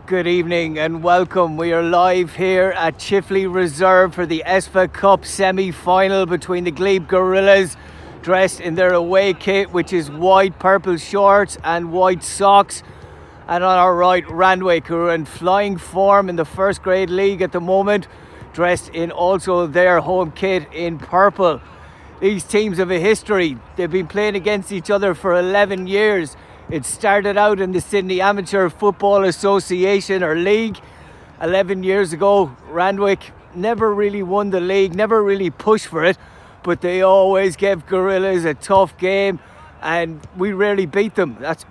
Good evening and welcome. We are live here at Chifley Reserve for the ESFA Cup semi-final between the Glebe Gorillas, dressed in their away kit, which is white, purple shorts and white socks. And on our right, Randwick, who are in flying form in the first grade league at the moment, dressed in also their home kit in purple. These teams have a history. They've been playing against each other for 11 years. It started out in the Sydney Amateur Football Association or League 11 years ago. Randwick never really won the league, never really pushed for it, but they always gave Gorillas a tough game and we rarely beat them. That's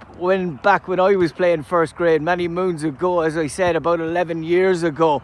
back when I was playing first grade, many moons ago, as I said, about 11 years ago.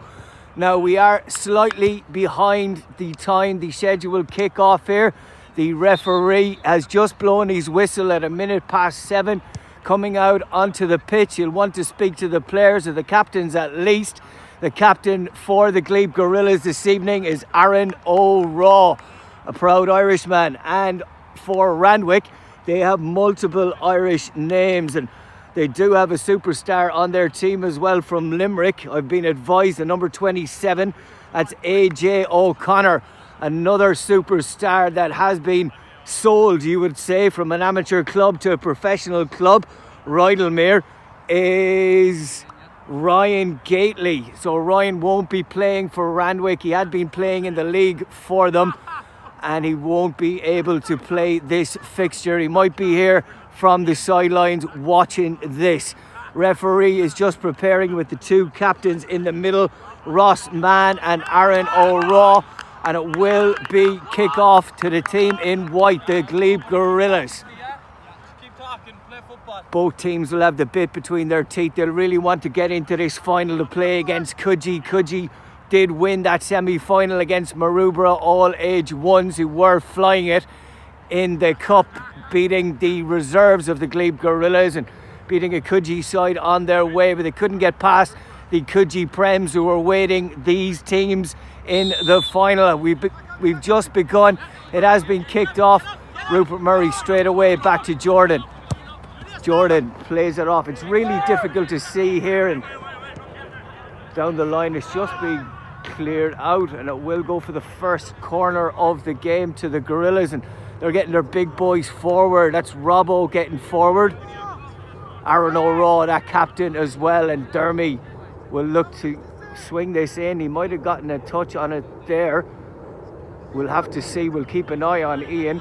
Now we are slightly behind the time, the scheduled kick-off here. The referee has just blown his whistle at 7:07. Coming out onto the pitch, he'll want to speak to the players, or the captains at least. The captain for the Glebe Gorillas this evening is Aaron O'Raw, a proud Irishman. And for Randwick, they have multiple Irish names, and they do have a superstar on their team as well from Limerick. I've been advised the number 27, that's AJ O'Connor, another superstar that has been sold, you would say, from an amateur club to a professional club. Rydalmere is Ryan Gately. So Ryan won't be playing for Randwick. He had been playing in the league for them and he won't be able to play this fixture. He might be here from the sidelines watching this. Referee is just preparing with the two captains in the middle, Ross Mann and Aaron O'Raw. And it will be kick-off to the team in white, the Glebe Gorillas. Both teams will have the bit between their teeth. They'll really want to get into this final to play against Coogee. Coogee did win that semi-final against Maroubra, all age ones who were flying it in the cup, beating the reserves of the Glebe Gorillas and beating a Coogee side on their way, but they couldn't get past the Coogee Prems, who were waiting these teams in the final. We've just begun. It has been kicked off. Rupert Murray straight away back to Jordan. Jordan plays it off. It's really difficult to see here, and down the line it's just been cleared out, and it will go for the first corner of the game to the Gorillas, and they're getting their big boys forward. That's Robbo getting forward. Aaron O'Raw, that captain as well, and Dermy will look to swing this in. He might have gotten a touch on it there. We'll have to see. We'll keep an eye on Ian.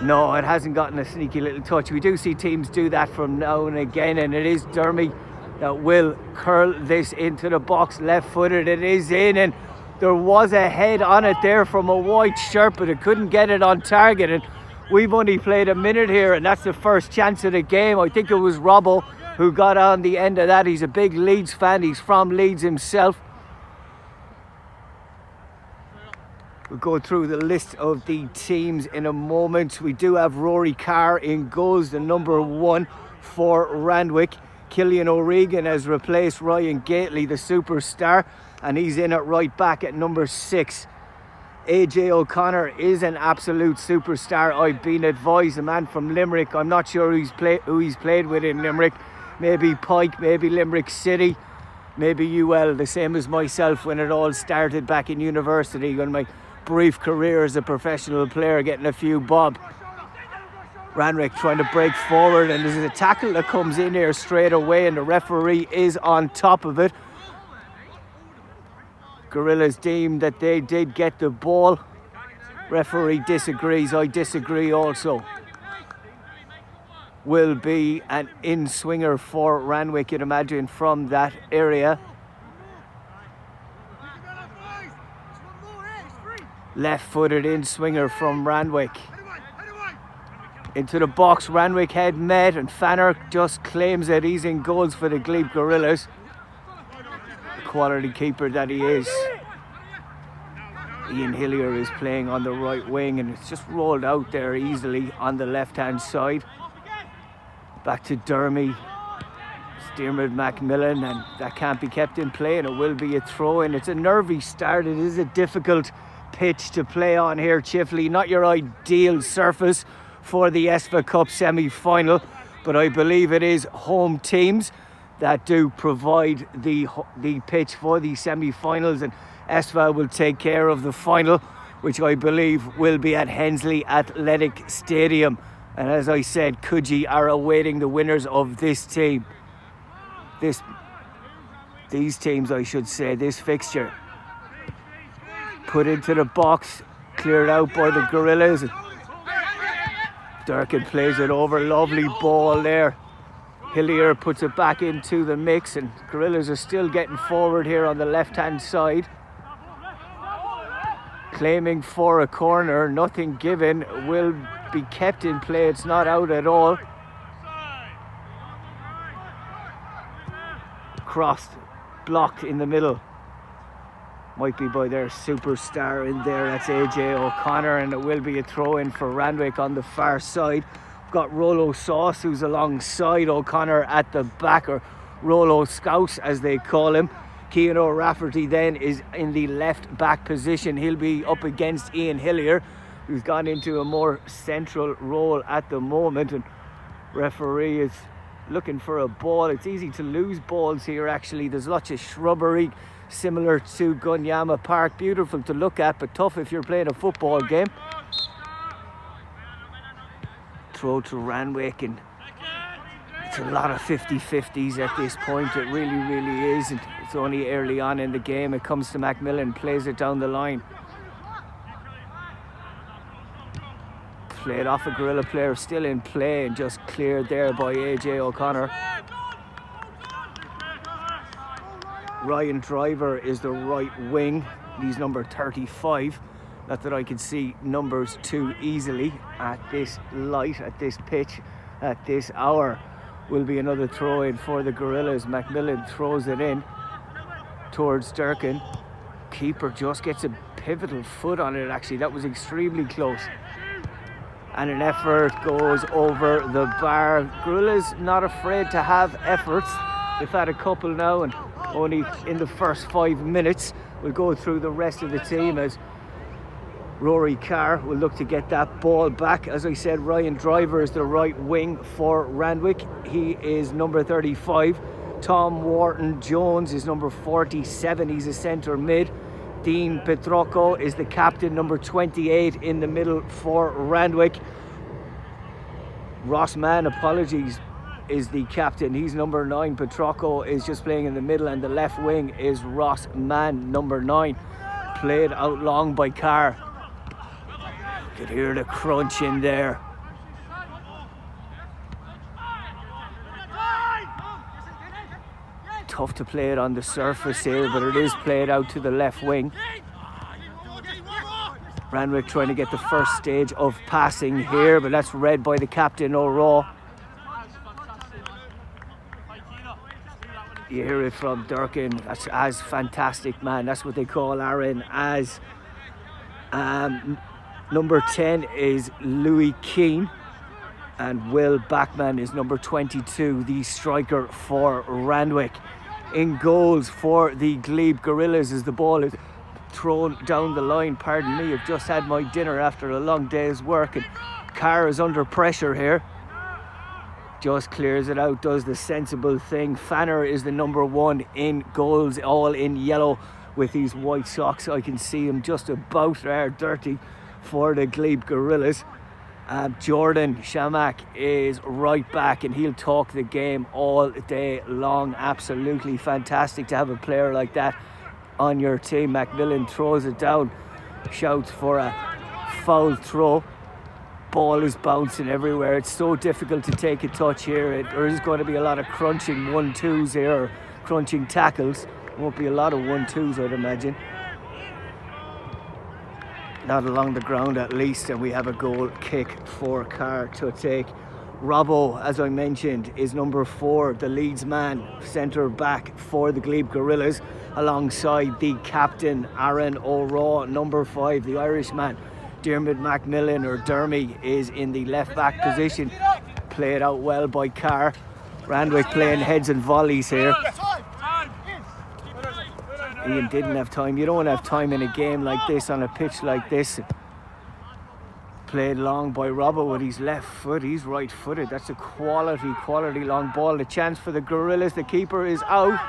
No, it hasn't gotten a sneaky little touch. We do see teams do that from now and again, and it is Dermy that will curl this into the box, left-footed. It is in, and there was a head on it there from a white shirt, but it couldn't get it on target. And we've only played a minute here, and that's the first chance of the game. I think it was Robbo who got on the end of that. He's a big Leeds fan. He's from Leeds himself. We'll go through the list of the teams in a moment. We do have Rory Carr in goals, the number 1 for Randwick. Killian O'Regan has replaced Ryan Gately, the superstar, and he's in at right back at number 6. AJ O'Connor is an absolute superstar. I've been advised, a man from Limerick. I'm not sure who he's played with in Limerick. Maybe Pike, maybe Limerick City, maybe UL, the same as myself when it all started back in university, when my brief career as a professional player, getting a few bob. Randwick trying to break forward, and there's a tackle that comes in here straight away, and the referee is on top of it. Gorillas deemed that they did get the ball. Referee disagrees. I disagree also. Will be an in-swinger for Randwick, you'd imagine, from that area. Left-footed in-swinger from Randwick. Into the box, Randwick head met, and Fanner just claims that he's in goals for the Glebe Gorillas. The quality keeper that he is. Ian Hillier is playing on the right wing, and it's just rolled out there easily on the left-hand side. Back to Dermy. Dermot Macmillan, and that can't be kept in play, and it will be a throw-in. It's a nervy start. It is a difficult pitch to play on here, Chifley. Not your ideal surface for the ESFA Cup semi-final, but I believe it is home teams. that do provide the pitch for the semi-finals, and ESFA will take care of the final, which I believe will be at Hensley Athletic Stadium. And as I said, Coogee are awaiting the winners of this team. These teams, I should say, this fixture. Put into the box, cleared out by the Gorillas. Durkin plays it over, lovely ball there. Hillier puts it back into the mix, and Gorillas are still getting forward here on the left-hand side. Claiming for a corner, nothing given, will be kept in play, it's not out at all. Crossed, blocked in the middle. Might be by their superstar in there, that's AJ O'Connor, and it will be a throw in for Randwick on the far side. We've got Rollo Sauce, who's alongside O'Connor at the back, or Rollo Scouse as they call him. Cian O'Rafferty then is in the left back position. He'll be up against Ian Hillier, who's gone into a more central role at the moment, and referee is looking for a ball. It's easy to lose balls here actually. There's lots of shrubbery similar to Gunyama Park. Beautiful to look at, but tough if you're playing a football game. Throw to Randwick, and it's a lot of 50-50s at this point. It really is, and it's only early on in the game. It comes to Macmillan, plays it down the line. Played off a Gorilla player, still in play, and just cleared there by AJ O'Connor. Ryan Driver is the right wing. He's number 35. Not that I can see numbers too easily at this light, at this pitch, at this hour. Will be another throw in for the Gorillas. Macmillan throws it in towards Durkin. Keeper just gets a pivotal foot on it actually. That was extremely close. And an effort goes over the bar. Gorillas not afraid to have efforts. They've had a couple now, and only in the first 5 minutes. We'll go through the rest of the team as Rory Carr will look to get that ball back. As I said, Ryan Driver is the right wing for Randwick. He is number 35. Tom Wharton Jones is number 47. He's a centre mid. Dean Petrocco is the captain, number 28 in the middle for Randwick. Ross Mann, apologies, is the captain. He's number 9. Petrocco is just playing in the middle, and the left wing is Ross Mann, number 9. Played out long by Carr. You could hear the crunch in there. Tough to play it on the surface here, but it is played out to the left wing. Randwick trying to get the first stage of passing here, but that's read by the captain, O'Rourke. You hear it from Durkin. That's as fantastic, man. That's what they call Aaron as. Number 10 is Louis Keane, and Will Backman is number 22, the striker for Randwick. In goals for the Glebe Gorillas as the ball is thrown down the line. Pardon me, I've just had my dinner after a long day's work, and Carr is under pressure here. Just clears it out, does the sensible thing. Fanner is the number 1 in goals, all in yellow with these white socks. I can see him just about there, dirty for the Glebe Gorillas. Jordan Shamak is right back, and he'll talk the game all day long. Absolutely fantastic to have a player like that on your team. Macmillan throws it down, shouts for a foul throw. Ball is bouncing everywhere. It's so difficult to take a touch here. There is going to be a lot of crunching 1-2s here, or crunching tackles. Won't be a lot of 1-2s, I'd imagine. Not along the ground at least, and we have a goal kick for Carr to take. Robbo, as I mentioned, is number 4, the Leeds man, centre back for the Glebe Gorillas, alongside the captain Aaron O'Rourke, number 5, the Irishman. Dermot Macmillan, or Dermy, is in the left back position. Played out well by Carr. Randwick playing heads and volleys here. Ian didn't have time. You don't have time in a game like this, on a pitch like this. Played long by Robbo with his left foot. He's right-footed. That's a quality long ball. The chance for the Gorillas. The keeper is out.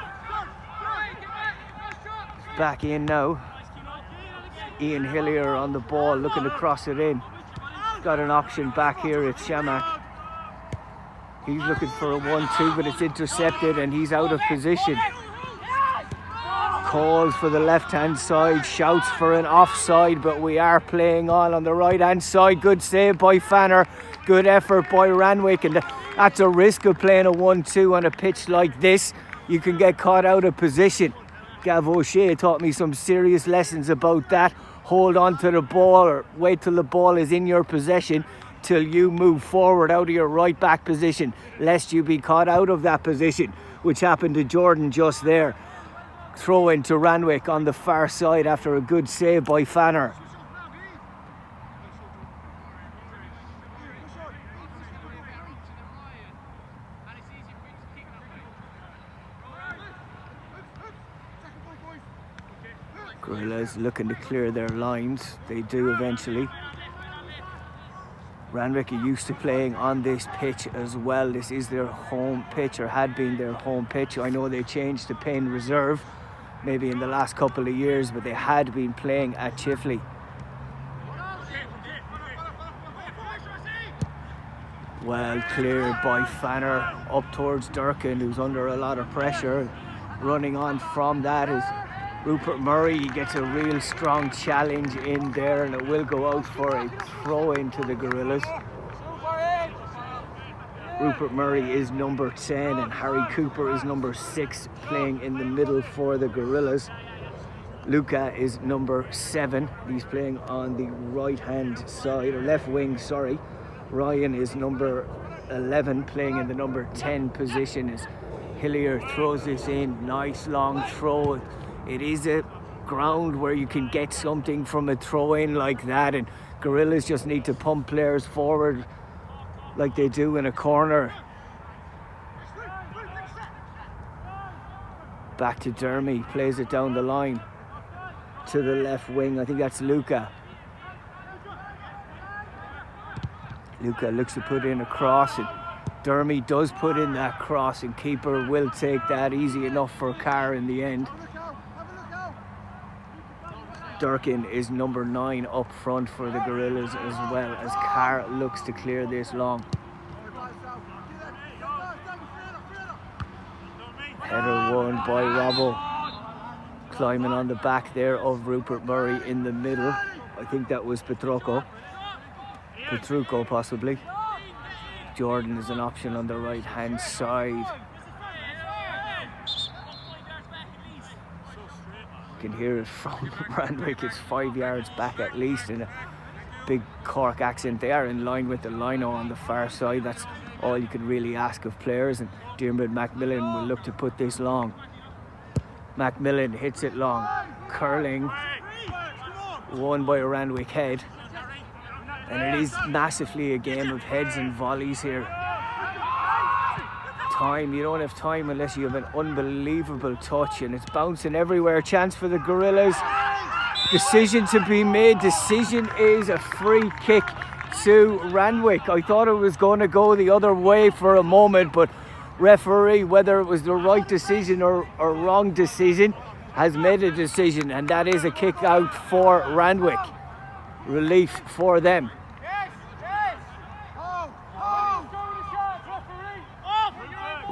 Back in now. Ian Hillier on the ball, looking to cross it in. He's got an option back here. It's Shamak. He's looking for a 1-2, but it's intercepted and he's out of position. Calls for the left-hand side, shouts for an offside, but we are playing on the right-hand side. Good save by Fanner, good effort by Randwick, and that's a risk of playing a 1-2 on a pitch like this. You can get caught out of position. Gav O'Shea taught me some serious lessons about that. Hold on to the ball or wait till the ball is in your possession till you move forward out of your right back position, lest you be caught out of that position, which happened to Jordan just there. Throw into Randwick on the far side after a good save by Fanner. Gorillas looking to clear their lines. They do eventually. Randwick are used to playing on this pitch as well. This is their home pitch, or had been their home pitch. I know they changed to Payne Reserve maybe in the last couple of years, but they had been playing at Chifley. Well cleared by Fanner up towards Durkin, who's under a lot of pressure. Running on from that is Rupert Murray. He gets a real strong challenge in there, and it will go out for a throw into the Gorillas. Rupert Murray is number 10 and Harry Cooper is number 6, playing in the middle for the Gorillas. Luca is number 7. He's playing on the right hand side, or left wing, sorry. Ryan is number 11, playing in the number 10 position as Hillier throws this in. Nice long throw. It is a ground where you can get something from a throw in like that, and Gorillas just need to pump players forward like they do in a corner. Back to Dermy, plays it down the line to the left wing. I think that's Luca. Luca looks to put in a cross, and Dermy does put in that cross, and keeper will take that. Easy enough for Carr in the end. Durkin is number 9 up front for the Gorillas, as well as Carr looks to clear this long. Header won by Robbo. Climbing on the back there of Rupert Murray in the middle. I think that was Petrucco possibly. Jordan is an option on the right hand side. You can hear it from Randwick. It's 5 yards back at least in a big Cork accent. They are in line with the lino on the far side. That's all you can really ask of players, and Diarmuid Macmillan will look to put this long. Macmillan hits it long, curling, won by a Randwick head, and it is massively a game of heads and volleys here. You don't have time unless you have an unbelievable touch, and it's bouncing everywhere. Chance for the Gorillas. Decision to be made. Decision is a free kick to Randwick. I thought it was going to go the other way for a moment, but referee, whether it was the right decision or wrong decision, has made a decision, and that is a kick out for Randwick. Relief for them.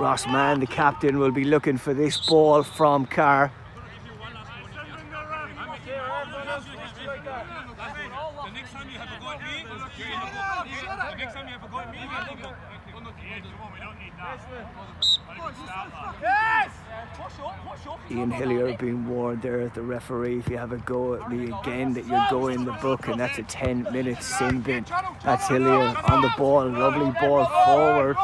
Ross Mann, the captain, will be looking for this ball from Carr. Ian Hillier being warned there at the referee, if you have a go at me again, that you'll go in the book, and that's a 10-minute sin bin. That's Hillier on the ball, lovely ball forward.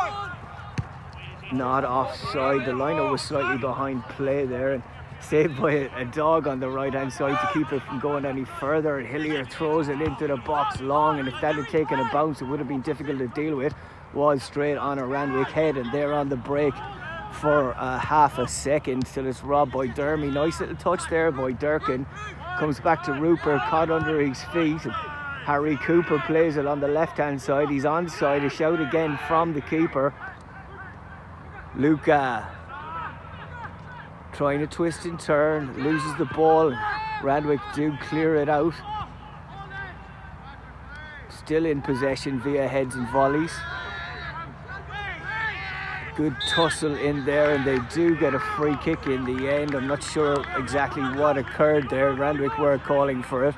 Not offside. The liner was slightly behind play there, and saved by a dog on the right hand side to keep it from going any further. And Hillier throws it into the box long, and if that had taken a bounce, it would have been difficult to deal with. Was straight on a Randwick head, and they're on the break for half a second till it's robbed by Dermy. Nice little touch there by Durkin. Comes back to Rupert, caught under his feet. Harry Cooper plays it on the left-hand side. He's onside. A shout again from the keeper. Luca trying to twist and turn, loses the ball. Randwick do clear it out. Still in possession via heads and volleys. Good tussle in there, and they do get a free kick in the end. I'm not sure exactly what occurred there. Randwick were calling for it.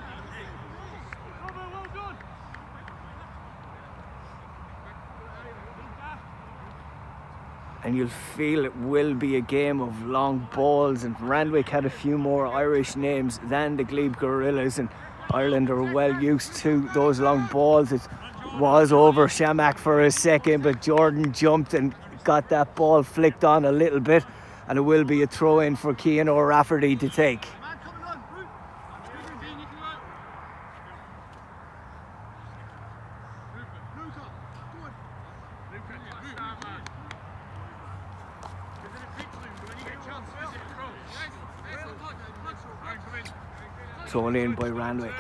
And you'll feel it will be a game of long balls, and Randwick had a few more Irish names than the Glebe Gorillas, and Ireland are well used to those long balls. It was over Shamak for a second, but Jordan jumped and got that ball flicked on a little bit, and it will be a throw in for Cian O'Rafferty to take. Thrown in by Randwick.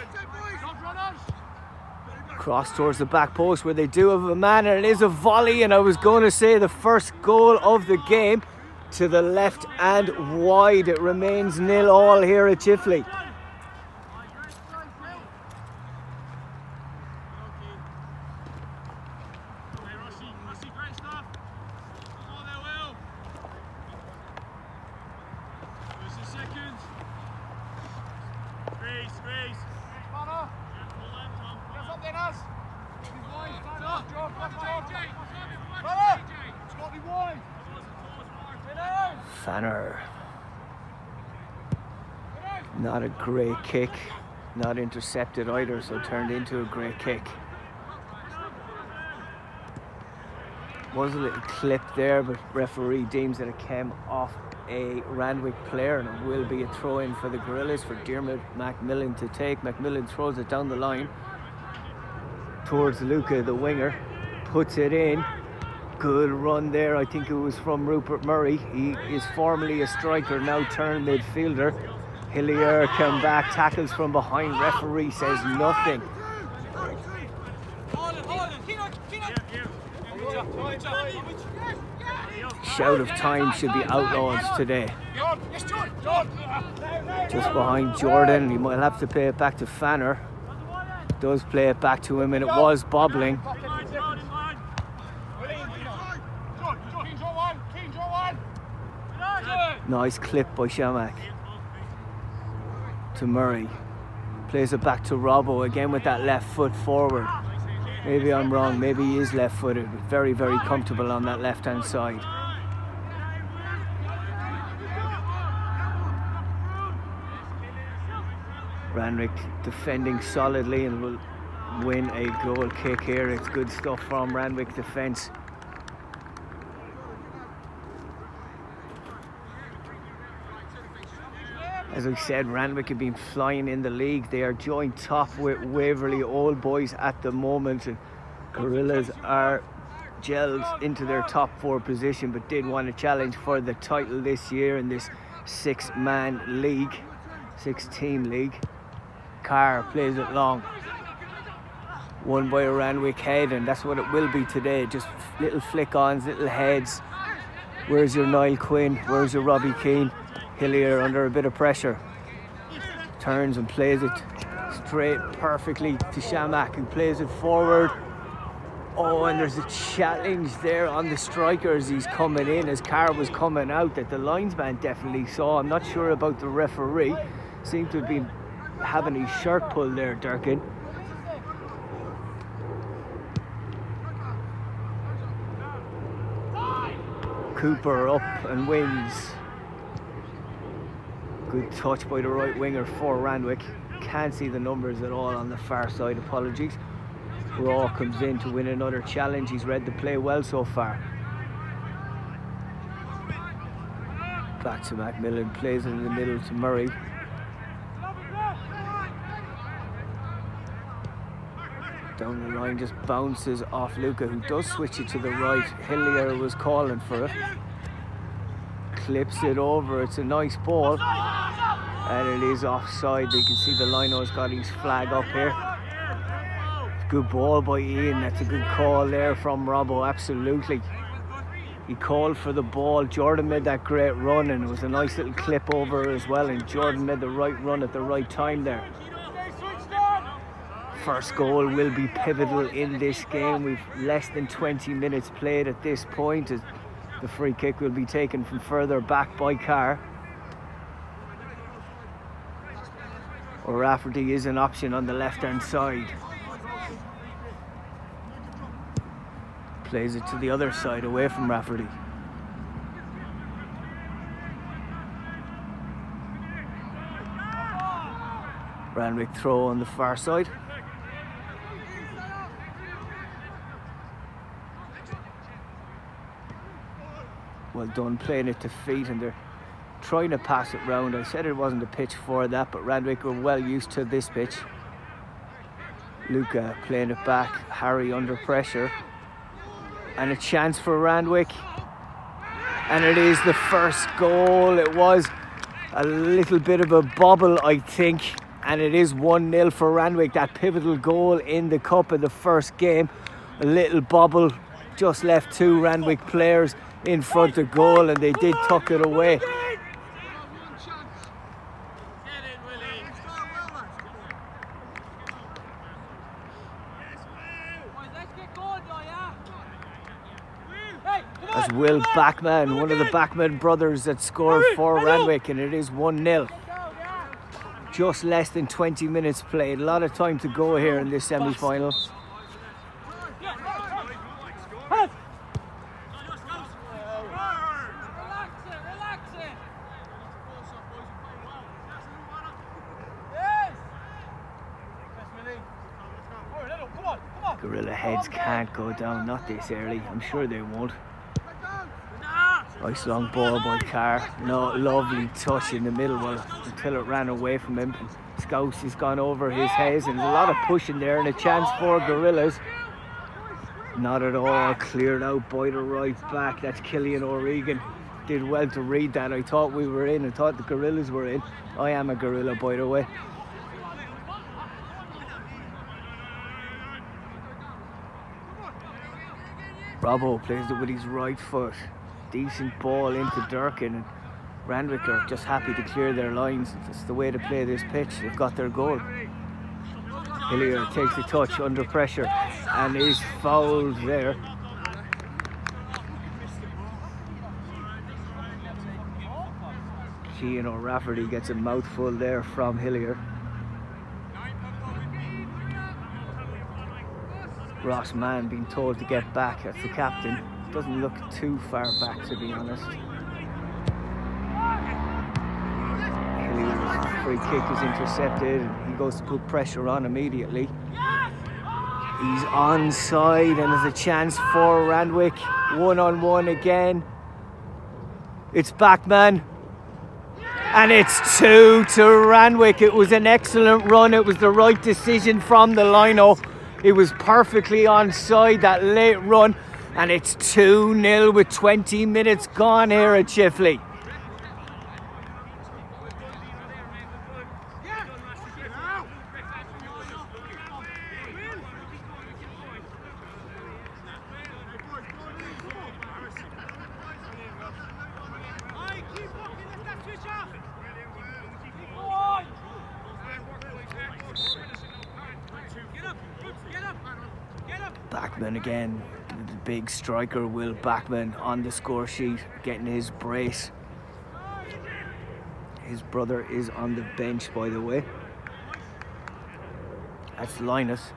Cross towards the back post where they do have a man, and it is a volley, and I was going to say the first goal of the game to the left and wide. It remains 0-0 here at Chifley. Fanner. Not a great kick, not intercepted either, so turned into a great kick. Was a little clip there, but referee deems that it came off a Randwick player, and it will be a throw-in for the Gorillas for Diarmuid Macmillan to take. Macmillan throws it down the line towards Luca, the winger, puts it in. Good run there. I think it was from Rupert Murray. He is formerly a striker, now turned midfielder. Hillier come back, tackles from behind. Referee says nothing. Shout of time should be outlawed today. Just behind Jordan. He might have to play it back to Fanner. Does play it back to him, and it was bobbling. Nice clip by Shamak to Murray. Plays it back to Robbo again with that left foot forward. Maybe I'm wrong, maybe he is left footed. Very, very comfortable on that left hand side. Randwick defending solidly and will win a goal kick here. It's good stuff from Randwick defence. As I said, Randwick have been flying in the league. They are joint top with Waverley Old Boys at the moment, and Gorillas are gelled into their top 4 position, but did want to challenge for the title this year in this 6-man league, 6-team league. Carr plays it long, won by a Randwick head, and that's what it will be today. Just little flick-ons, little heads. Where's your Niall Quinn? Where's your Robbie Keane? Hillier under a bit of pressure. Turns and plays it straight perfectly to Shamak, who plays it forward. Oh, and there's a challenge there on the striker as he's coming in, as Carr was coming out, that the linesman definitely saw. I'm not sure about the referee. Seemed to have been having his shirt pulled there, Durkin. Cooper up and wins. Good touch by the right winger for Randwick. Can't see the numbers at all on the far side, apologies. Raw comes in to win another challenge. He's read the play well so far. Back to Macmillan, plays it in the middle to Murray. Down the line, just bounces off Luca, who does switch it to the right. Hillier was calling for it. Clips it over, it's a nice ball. And it is offside. You can see the lino's got his flag up here. Good ball by Ian. That's a good call there from Robbo, absolutely. He called for the ball. Jordan made that great run, and it was a nice little clip over as well, and Jordan made the right run at the right time there. First goal will be pivotal in this game. We've less than 20 minutes played at this point, as the free kick will be taken from further back by Carr. Rafferty is an option on the left hand side. Plays it to the other side away from Rafferty. Randwick throw on the far side. Well done playing it to feet, and they're trying to pass it round. I said it wasn't a pitch for that, but Randwick were well used to this pitch. Luca playing it back, Harry under pressure. And a chance for Randwick. And it is the first goal. It was a little bit of a bobble, I think. And it is 1-0 for Randwick. That pivotal goal in the cup in the first game. A little bobble, just left two Randwick players in front of goal, and they did tuck it away. As Will Backman, one of the Backman brothers that scored for Randwick, and it is 1-0. Just less than 20 minutes played. A lot of time to go here in this semi-final. Gorilla heads can't go down, not this early. I'm sure they won't. Nice long ball by Carr. No, lovely touch in the middle, well, until it ran away from him. Scouse has gone over his head, and there's a lot of pushing there, and a chance for Gorillas. Not at all, cleared out by the right back. That's Killian O'Regan. Did well to read that. I thought we were in. I thought the Gorillas were in. I am a Gorilla, by the way. Robbo plays it with his right foot. Decent ball into Durkin, and Randwick are just happy to clear their lines. It's the way to play this pitch. They've got their goal. Hillier takes a touch under pressure and is fouled there. Keane O'Rafferty gets a mouthful there from Hillier. Ross Mann being told to get back. That's the captain. Doesn't look too far back, to be honest. Hillier's free kick is intercepted. He goes to put pressure on immediately. He's onside, and there's a chance for Randwick. 1-on-1 again. It's Backman. And it's 2 to Randwick. It was an excellent run. It was the right decision from the line-up. It was perfectly onside, that late run. And it's 2-0 with 20 minutes gone here at Chifley. Backman again. The big striker Will Backman on the score sheet, getting his brace. His brother is on the bench, by the way. That's Linus.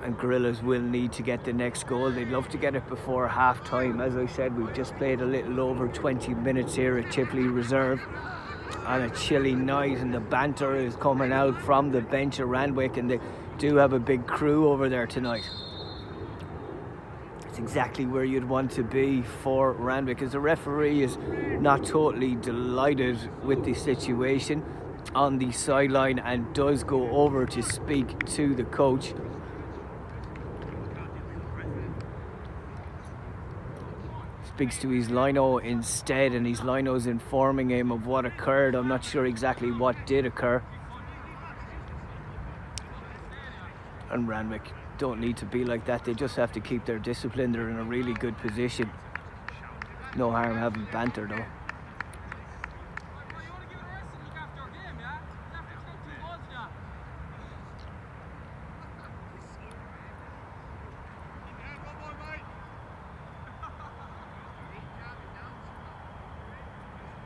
And Gorillas will need to get the next goal. They'd love to get it before half time. As I said, we've just played a little over 20 minutes here at Chifley Reserve on a chilly night, and the banter is coming out from the bench at Randwick, and they do have a big crew over there tonight. It's exactly where you'd want to be for Randwick, as the referee is not totally delighted with the situation on the sideline and does go over to speak to the coach. Speaks to his lino instead, and his lino's informing him of what occurred. I'm not sure exactly what did occur. And Randwick don't need to be like that. They just have to keep their discipline. They're in a really good position. No harm having banter though.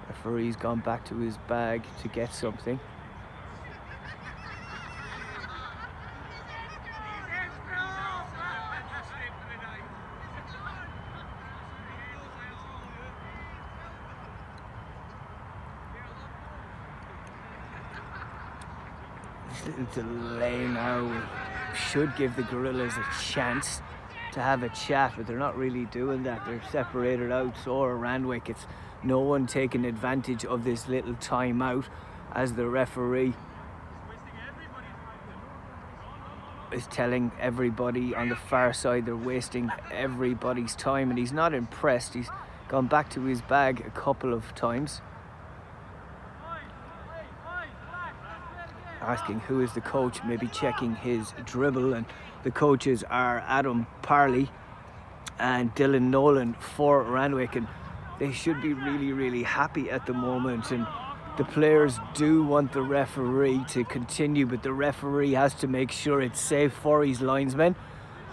Referee's gone back to his bag to get something. This little delay now should give the Gorillas a chance to have a chat, but they're not really doing that. They're separated out, so are Randwick. It's no one taking advantage of this little timeout as the referee is telling everybody on the far side they're wasting everybody's time, and he's not impressed. He's gone back to his bag a couple of times, asking who is the coach, maybe checking his dribble, and the coaches are Adam Parley and Dylan Nolan for Randwick, and they should be really happy at the moment, and the players do want the referee to continue, but the referee has to make sure it's safe for his linesmen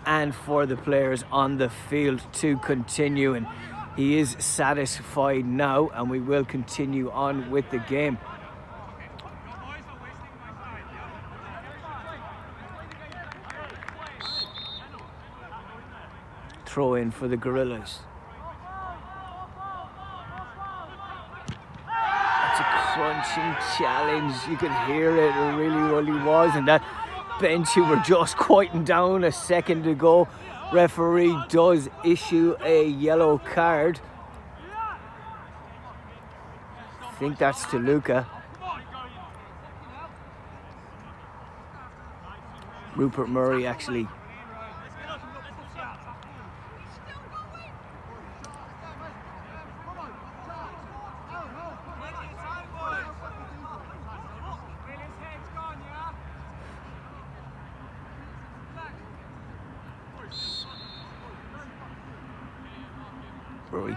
and for the players on the field to continue, and he is satisfied now, and we will continue on with the game. Throw in for the Gorillas. That's a crunching challenge. You can hear it. It really was. And that bench who were just quieting down a second ago, referee does issue a yellow card. I think that's to Luca. Rupert Murray actually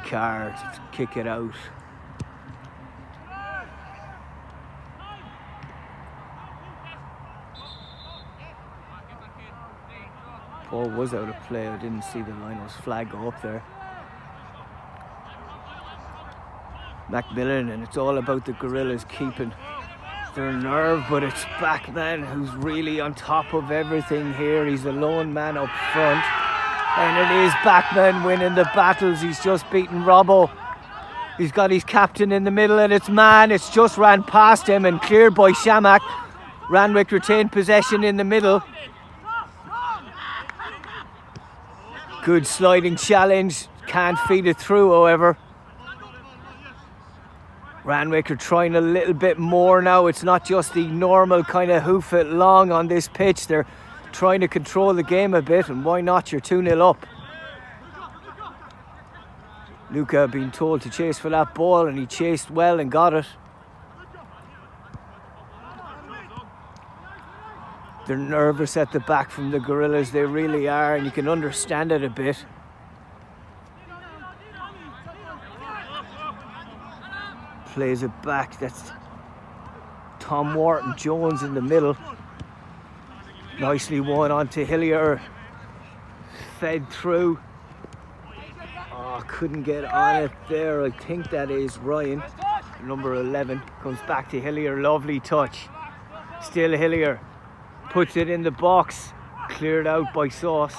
card to kick it out. Paul was out of play. I didn't see the Lions flag go up there. Macmillan, and it's all about the Gorillas keeping their nerve, but it's Backman who's really on top of everything here. He's the lone man up front. And it is Backman winning the battles. He's just beaten Robbo. He's got his captain in the middle, and it's just ran past him and cleared by Shamak. Randwick retained possession in the middle. Good sliding challenge. Can't feed it through, however. Randwick are trying a little bit more now. It's not just the normal kind of hoof it long on this pitch. They're trying to control the game a bit, and why not? You're 2-0 up. Luca being told to chase for that ball, and he chased well and got it. They're nervous at the back from the Gorillas, they really are, and you can understand it a bit. Plays it back, that's Tom Wharton Jones in the middle. Nicely won onto Hillier, fed through. Oh, couldn't get on it there. I think that is Ryan, number 11, comes back to Hillier. Lovely touch. Still Hillier, puts it in the box, cleared out by Sauce.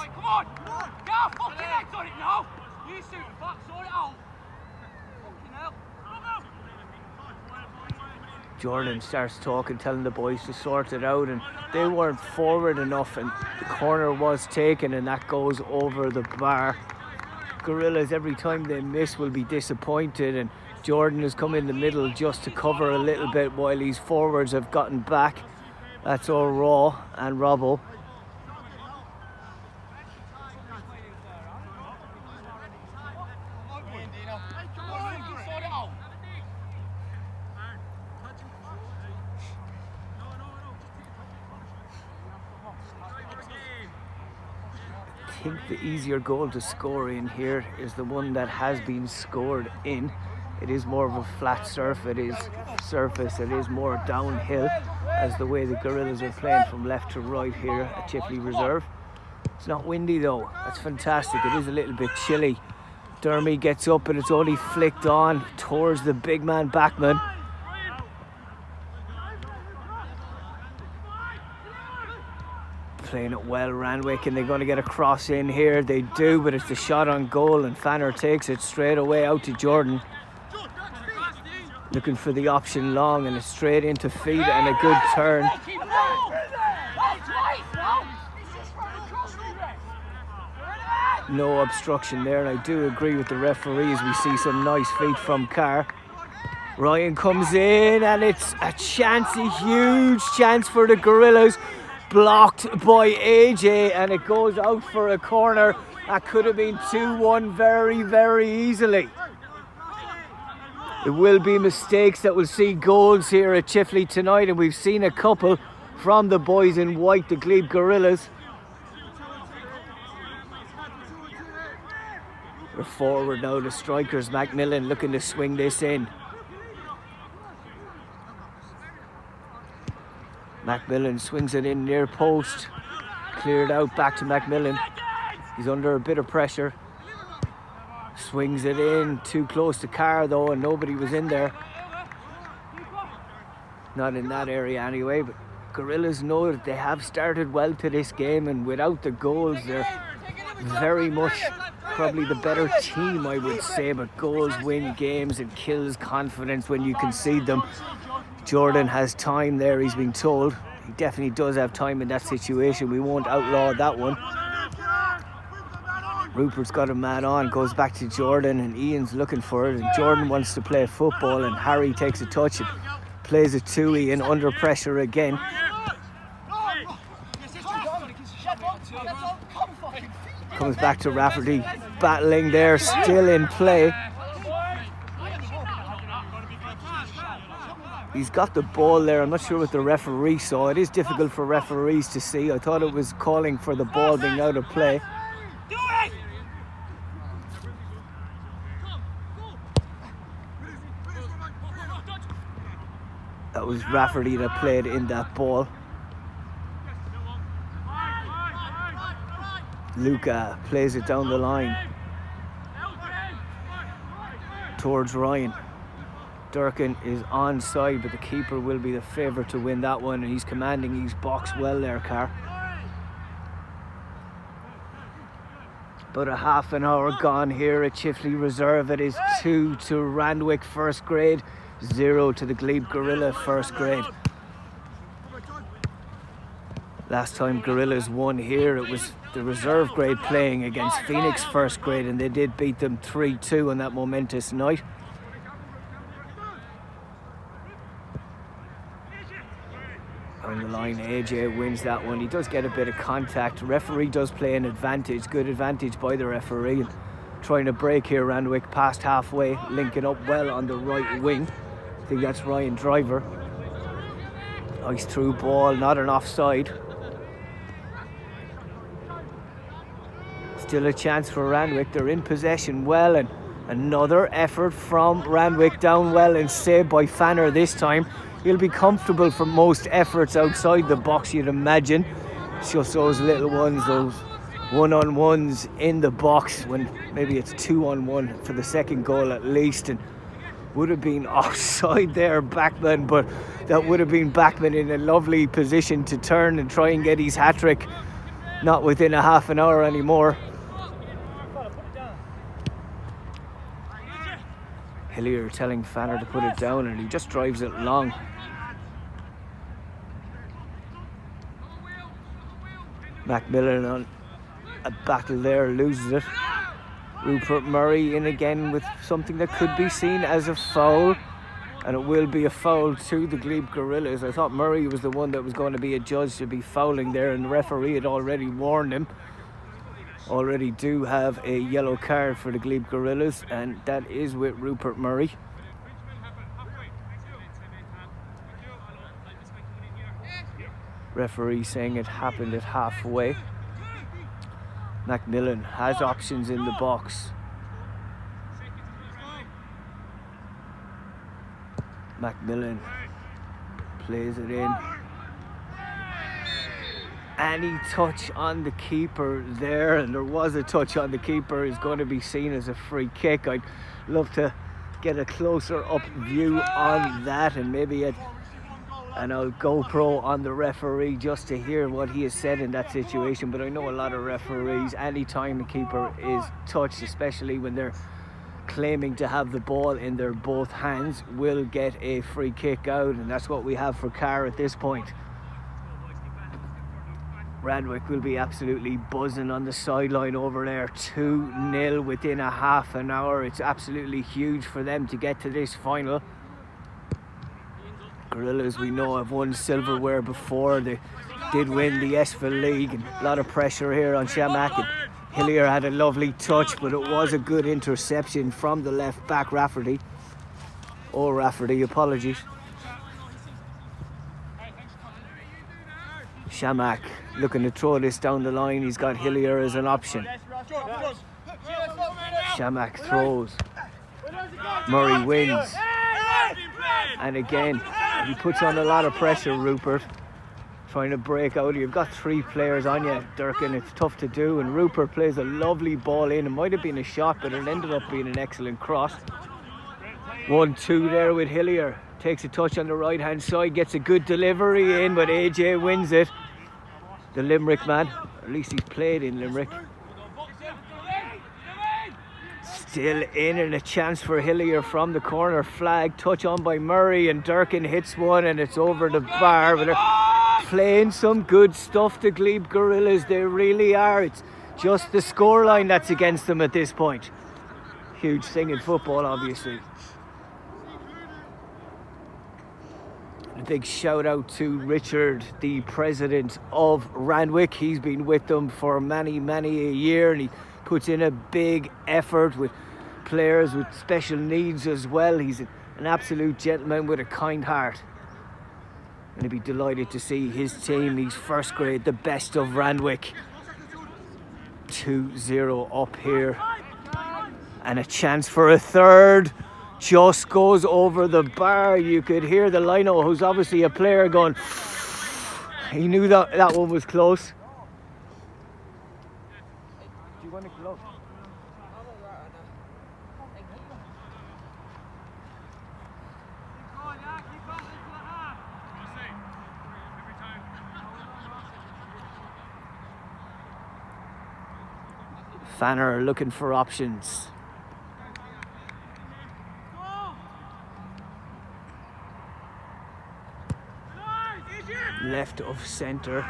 Jordan starts talking, telling the boys to sort it out, and they weren't forward enough, and the corner was taken, and that goes over the bar. Gorillas, every time they miss, will be disappointed, and Jordan has come in the middle just to cover a little bit while these forwards have gotten back. That's all Raw and Robbo. think the easier goal to score in here is the one that has been scored in. It is more of a flat surface, it is more downhill, as the way the Gorillas are playing from left to right here at Chifley Reserve. It's not windy though, that's fantastic. It is a little bit chilly. Dermy gets up and it's only flicked on towards the big man backman. Playing it well, Randwick, and they're going to get a cross in here. They do, but it's a shot on goal and Fanner takes it straight away out to Jordan. Looking for the option long, and it's straight into feet and a good turn. No obstruction there, and I do agree with the referees. We see some nice feet from Carr. Ryan comes in and it's a chance, a huge chance for the Gorillas. Blocked by AJ, and it goes out for a corner. That could have been 2-1 very, very easily. It will be mistakes that will see goals here at Chifley tonight, and we've seen a couple from the boys in white, the Glebe Gorillas. We're forward now, the strikers. Macmillan looking to swing this in. Macmillan swings it in near post. Cleared out back to Macmillan. He's under a bit of pressure. Swings it in, too close to Carr though, and nobody was in there. Not in that area anyway, but Gorillas know that they have started well to this game, and without the goals they're very much probably the better team, I would say, but goals win games and kills confidence when you concede them. Jordan has time there, he's been told. He definitely does have time in that situation. We won't outlaw that one. Rupert's got a man on, goes back to Jordan, and Ian's looking for it, and Jordan wants to play football, and Harry takes a touch and plays it to Ian under pressure again. Comes back to Rafferty, battling there, still in play. He's got the ball there. I'm not sure what the referee saw. It is difficult for referees to see. I thought it was calling for the ball being out of play. That was Rafferty that played in that ball. Luca plays it down the line towards Ryan. Durkin is onside, but the keeper will be the favourite to win that one, and he's commanding his box well there, Carr. About a half an hour gone here at Chifley Reserve. It is 2 to Randwick first grade, 0 to the Glebe Gorilla first grade. Last time Gorillas won here, it was the reserve grade playing against Phoenix first grade, and they did beat them 3-2 on that momentous night. On the line, AJ wins that one. He does get a bit of contact. Referee does play an advantage, good advantage by the referee. Trying to break here, Randwick past halfway, linking up well on the right wing. I think that's Ryan Driver. Nice through ball, not an offside. Still a chance for Randwick. They're in possession well, and another effort from Randwick down well and saved by Fanner this time. He'll be comfortable for most efforts outside the box, you'd imagine. It's just those little ones, those one-on-ones in the box, when maybe it's 2-on-1 for the second goal at least, and would have been offside there, Backman, but that would have been Backman in a lovely position to turn and try and get his hat-trick. Not within a half an hour anymore. Hillier telling Fanner to put it down, and he just drives it long. Macmillan on a battle there, loses it. Rupert Murray in again with something that could be seen as a foul, and it will be a foul to the Glebe Gorillas. I thought Murray was the one that was going to be adjudged to be fouling there, and the referee had already warned him. Already do have a yellow card for the Glebe Gorillas, and that is with Rupert Murray. Referee saying it happened at halfway. Macmillan has options in the box. Macmillan plays it in. Any touch on the keeper there, and there was a touch on the keeper, is going to be seen as a free kick. I'd love to get a closer up view on that, and maybe an old GoPro on the referee just to hear what he has said in that situation. But I know a lot of referees, anytime the keeper is touched, especially when they're claiming to have the ball in their both hands, will get a free kick out, and that's what we have for Carr at this point. Randwick will be absolutely buzzing on the sideline over there. 2-0 within a half an hour. It's absolutely huge for them to get to this final. Gorillas, we know, have won silverware before. They did win the ESFA League, and a lot of pressure here on Shamak. And Hillier had a lovely touch, but it was a good interception from the left back, Rafferty. Oh, Rafferty, apologies. Shamak looking to throw this down the line. He's got Hillier as an option. Shamak throws. Murray wins. And again, he puts on a lot of pressure, Rupert, trying to break out. You've got three players on you, Durkin. It's tough to do. And Rupert plays a lovely ball in. It might have been a shot, but it ended up being an excellent cross. 1-2 there with Hillier. Takes a touch on the right hand side, gets a good delivery in, but AJ wins it. The Limerick man, at least he's played in Limerick. Still in, and a chance for Hillier from the corner flag. Touch on by Murray, and Durkin hits one, and it's over the bar. But they're playing some good stuff, the Glebe Gorillas. They really are. It's just the scoreline that's against them at this point. Huge thing in football, obviously. A big shout out to Richard, the president of Randwick. He's been with them for many a year, and he puts in a big effort with players with special needs as well. He's an absolute gentleman with a kind heart, and he'd be delighted to see his team, he's first grade, the best of Randwick. 2-0 up here, and a chance for a third. Just goes over the bar. You could hear the lino, who's obviously a player, going, he knew that one was close. Do you want a glove? Fanner looking for options. Left of centre,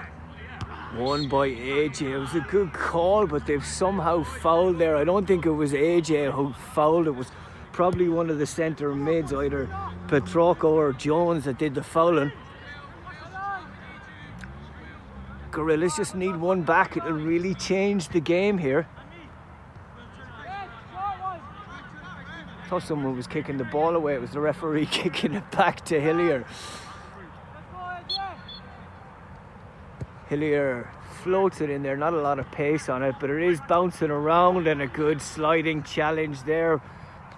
won by AJ. It was a good call, but they've somehow fouled there. I don't think it was AJ who fouled. It was probably one of the centre mids, either Petrocco or Jones, that did the fouling. Gorillas just need one back. It'll really change the game here. I thought someone was kicking the ball away. It was the referee kicking it back to Hillier. Hillier floats it in there, not a lot of pace on it, but it is bouncing around, and a good sliding challenge there.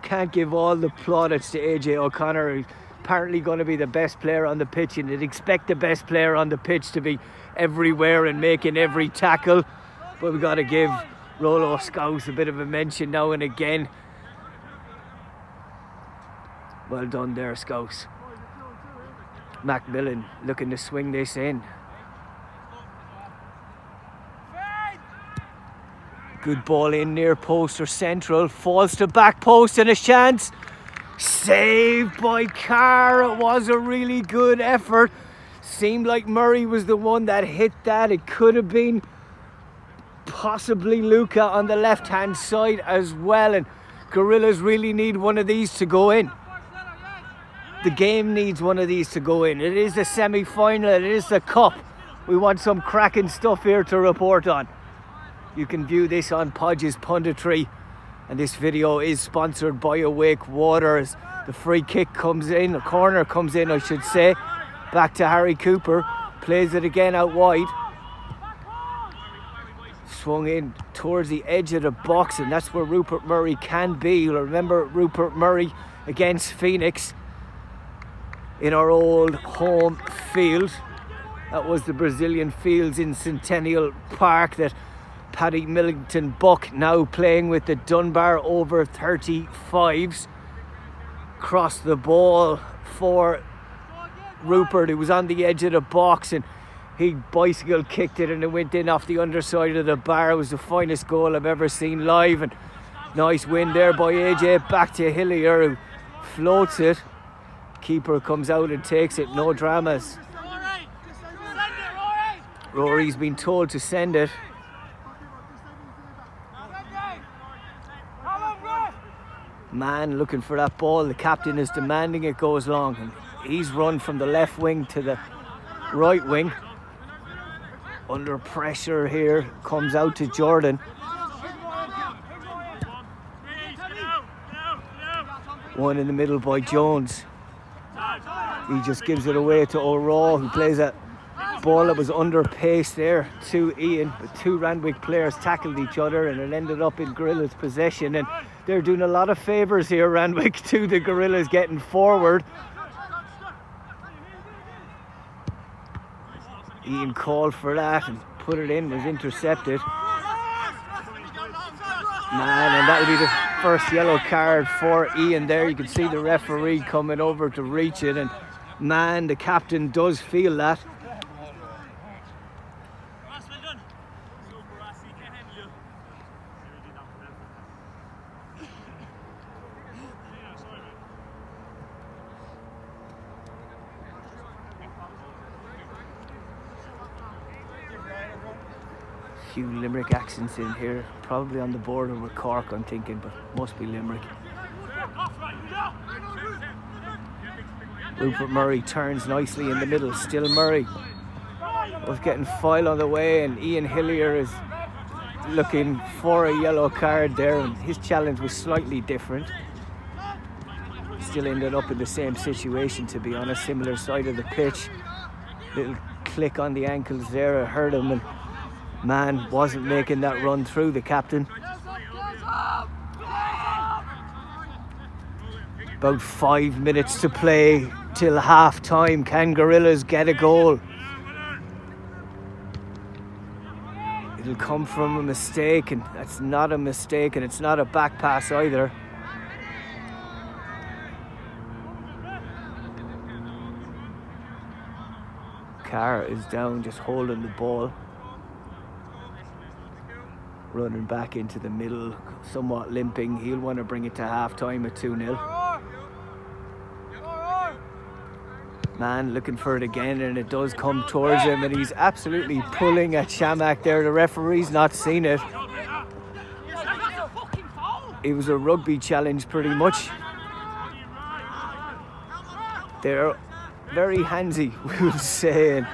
Can't give all the plaudits to AJ O'Connor, who's apparently going to be the best player on the pitch, and you'd expect the best player on the pitch to be everywhere and making every tackle. But we've got to give Rolo Scouse a bit of a mention now and again. Well done there, Scouse. Macmillan looking to swing this in. Good ball in near post or central. Falls to back post, and a chance. Saved by Carr. It was a really good effort. Seemed like Murray was the one that hit that. It could have been possibly Luca on the left hand side as well. And Gorillas really need one of these to go in. The game needs one of these to go in. It is the semi-final. It is the cup. We want some cracking stuff here to report on. You can view this on Podge's Punditry, and this video is sponsored by Awake Water. As the free kick comes in, the corner comes in, I should say. Back to Harry Cooper, plays it again out wide. swung in towards the edge of the box, and that's where Rupert Murray can be. You'll remember Rupert Murray against Phoenix in our old home field. That was the Brazilian Fields in Centennial Park that Paddy Millington Buck now playing with the Dunbar over 35s. Crossed the ball for Rupert, who was on the edge of the box, and he bicycle kicked it and it went in off the underside of the bar. It was the finest goal I've ever seen live, and nice win there by AJ. Back to Hillier, who floats it. Keeper comes out and takes it, no dramas. Rory's been told to send it. Man looking for that ball, the captain is demanding it goes long, and he's run from the left wing to the right wing. Under pressure here, comes out to Jordan. One in the middle by Jones. He just gives it away to O'Rourke, who plays a ball that was under pace there to Ian. But two Randwick players tackled each other and it ended up in Gorillas' possession, and they're doing a lot of favours here, Randwick, to the Gorillas getting forward. Ian called for that and put it in, was intercepted. Man, and that'll be the first yellow card for Ian there. You can see the referee coming over to reach it, and man, the captain does feel that. Few Limerick accents in here, probably on the border with Cork, I'm thinking, but must be Limerick. Rupert Murray turns nicely in the middle, still Murray. Was getting foul on the way, and Ian Hillier is looking for a yellow card there, and his challenge was slightly different. Still ended up in the same situation, to be honest, similar side of the pitch. Little click on the ankles there, it hurt him, and man wasn't making that run through, the captain. About 5 minutes to play till half time. Can Gorillas get a goal? It'll come from a mistake, and that's not a mistake, and it's not a back pass either. Carr is down, just holding the ball. Running back into the middle, somewhat limping. He'll want to bring it to half time at 2-0. Man looking for it again, and it does come towards him, and he's absolutely pulling at Shamak there. The referee's not seen it. It was a rugby challenge pretty much. They're very handsy, we will say, and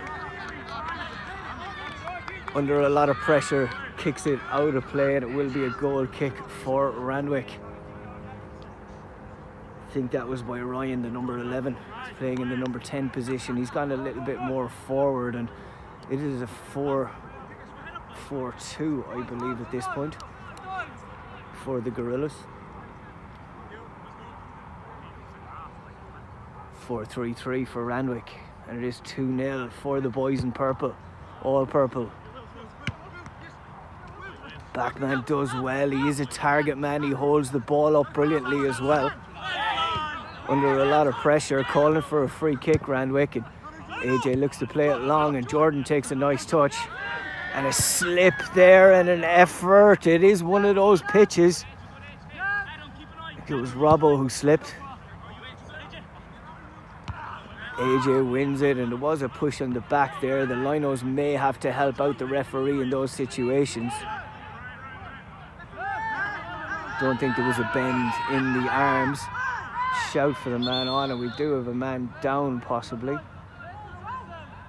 under a lot of pressure kicks it out of play, and it will be a goal kick for Randwick. I think that was by Ryan, the number 11. He's playing in the number 10 position. He's gone a little bit more forward, and it is a 4-4-2, I believe, at this point for the Gorillas. 4-3-3 for Randwick, and it is 2-0 for the boys in purple, all purple. Backman does well. He is a target man. He holds the ball up brilliantly as well. Under a lot of pressure, calling for a free kick, Randwick, and AJ looks to play it long, and Jordan takes a nice touch. And a slip there and an effort. It is one of those pitches. I think it was Robbo who slipped. AJ wins it, and there was a push on the back there. The linos may have to help out the referee in those situations. Don't think there was a bend in the arms. Shout for the man on, and we do have a man down possibly.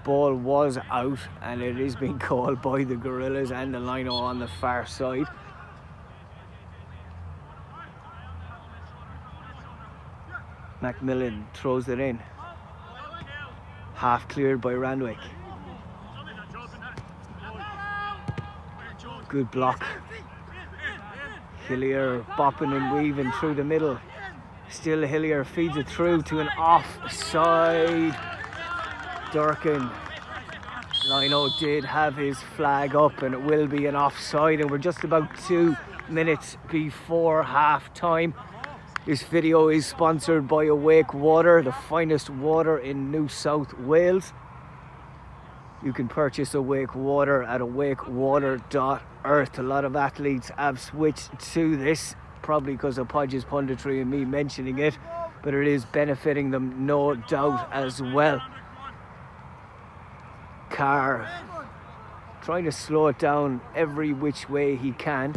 Ball was out, and it is being called by the Gorillas and the lino on the far side. Macmillan throws it in. Half cleared by Randwick. Good block. Hillier bopping and weaving through the middle. Still Hillier feeds it through to an offside. Durkin. Lino did have his flag up and it will be an offside, and we're just about 2 minutes before half time. This video is sponsored by Awake Water, the finest water in New South Wales. You can purchase Awake Water at awakewater.earth. A lot of athletes have switched to this, probably because of Podge's punditry and me mentioning it, but it is benefiting them, no doubt, as well. Carr trying to slow it down every which way he can.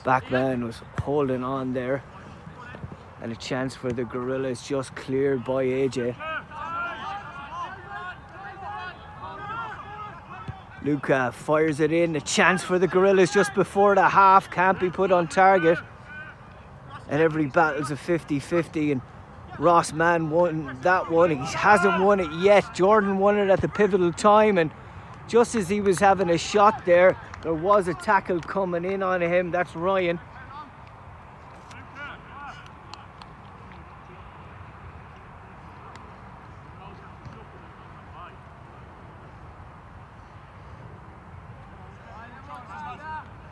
Backman was holding on there, and a chance for the Gorillas just cleared by AJ. Luca fires it in, a chance for the Gorillas just before the half, can't be put on target. And every battle's a 50-50, and Ross Mann won that one. He hasn't won it yet. Jordan won it at the pivotal time, and just as he was having a shot there, there was a tackle coming in on him. That's Ryan.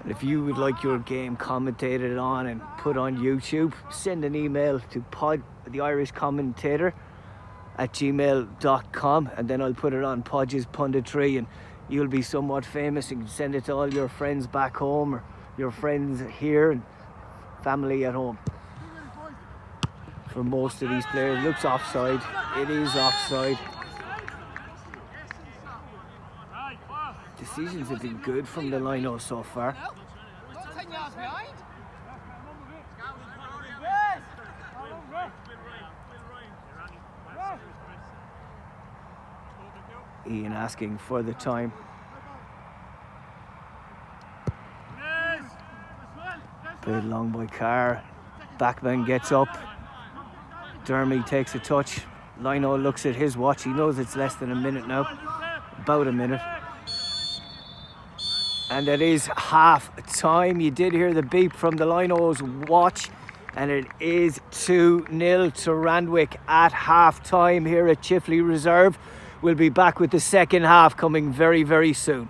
And if you would like your game commentated on and put on YouTube, send an email to the Irish Commentator at gmail.com, and then I'll put it on Podge's Punditry, and you'll be somewhat famous. You can send it to all your friends back home, or your friends here and family at home. For most of these players, looks offside. It is offside. Decisions have been good from the line-out so far. Ian asking for the time. Played long by Carr. Backman gets up. Dermy takes a touch. Lino looks at his watch. He knows it's less than a minute now. About a minute. And it is half time. You did hear the beep from the Lino's watch, and it is 2-0 to Randwick at half time here at Chifley Reserve. We'll be back with the second half coming very, very soon.